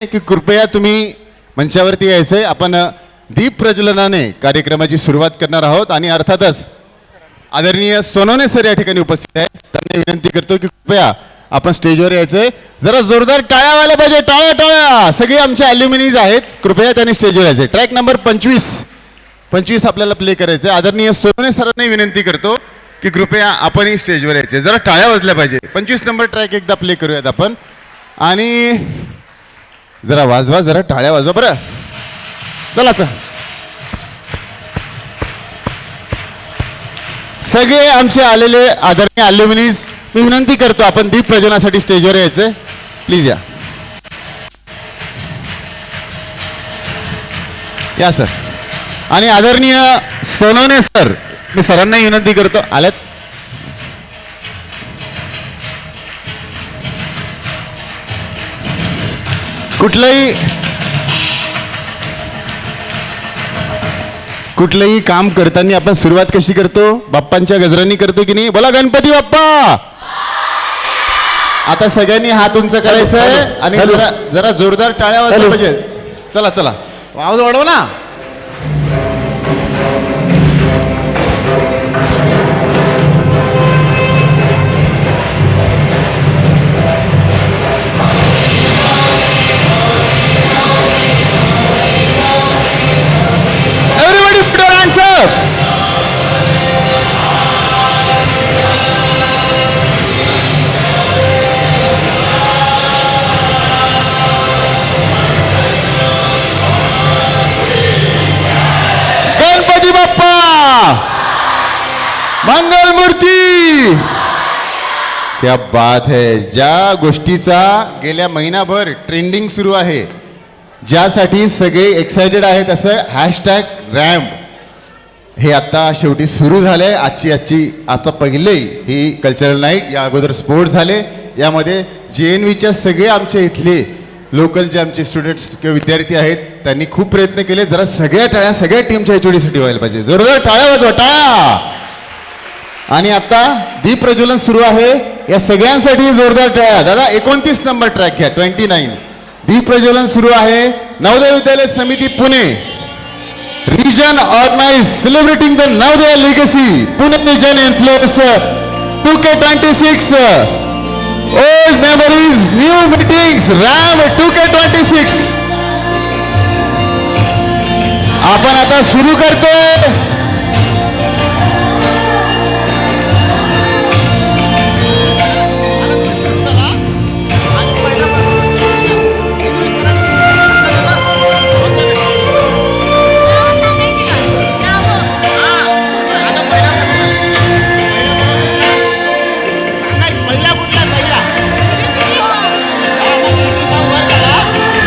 की कृपया तुम्ही मंचावरती यायचंय. आपण दीप प्रज्वलनाने कार्यक्रमाची सुरुवात करणार आहोत आणि अर्थातच आदरणीय सोनवणे सर या ठिकाणी उपस्थित आहेत. त्यांना विनंती करतो की कृपया आपण स्टेजवर यायचंय. जरा जोरदार टाळ्या व्हायला पाहिजे. टाळ्या टाळ्या. सगळे आमचे अल्युमिनीज आहेत. कृपया त्यांनी स्टेजवर यायचंय. ट्रॅक नंबर 25 आपल्याला प्ले करायचं आहे. आदरणीय सोनवणे सरांनी विनंती करतो की कृपया आपणही स्टेजवर यायचे. जरा टाळ्या वाजल्या पाहिजे. 25 नंबर ट्रॅक एकदा प्ले करूयात आपण. आणि जरा वाजवा, जरा टाळ्या वाजवा बरं. चला चला. सगळे आमचे आलेले आदरणीय अल्युमिनीज मी विनंती करतो आपण दीप प्रज्वलनासाठी स्टेजवर यायचंय. प्लीज या सर. आणि आदरणीय सोनवणे सर, मी सरांनाही विनंती करतो. आल्यात. कुठलंही काम करताना आपण सुरुवात कशी करतो? बाप्पांच्या गजरांनी करतो की नाही? बोला गणपती बाप्पा. आता सगळ्यांनी हात उंच करायचंय आणि जरा जोरदार टाळ्या वाजल्या पाहिजे. चला चला, आवाज वाढव ना. गणपती बाप्पा मंगल मूर्ती. क्या बात है. ज्या गोष्टीचा गेल्या महिनाभर ट्रेंडिंग सुरू आहे, ज्यासाठी सगळे एक्साइटेड आहेत, असं हॅशटॅग रॅम्प हे आता शेवटी सुरू झालंय. आता पहिले ही कल्चरल नाईट, या अगोदर स्पोर्ट्स झाले. यामध्ये JNVच्या सगळे आमचे इथले लोकल जे आमचे स्टुडंट्स किंवा विद्यार्थी आहेत त्यांनी खूप प्रयत्न केले. जरा सगळ्या टाळ्या सगळ्या टीमच्या HODसाठी व्हायला पाहिजे. जोरदार टाळ्या वाजवा, टाळ्या. आणि आता दीप प्रज्वलन सुरू आहे. या सगळ्यांसाठी जोरदार टाळ्या. दादा 29 नंबर ट्रॅक घ्या. 29 दीप प्रज्वलन सुरू आहे. नवोदय विद्यालय समिती Pune region organized celebrating the Navodaya legacy. Pune region influence 2K26 old memories, new meetings, RAM 2K26. आपण आता सुरू करतोय.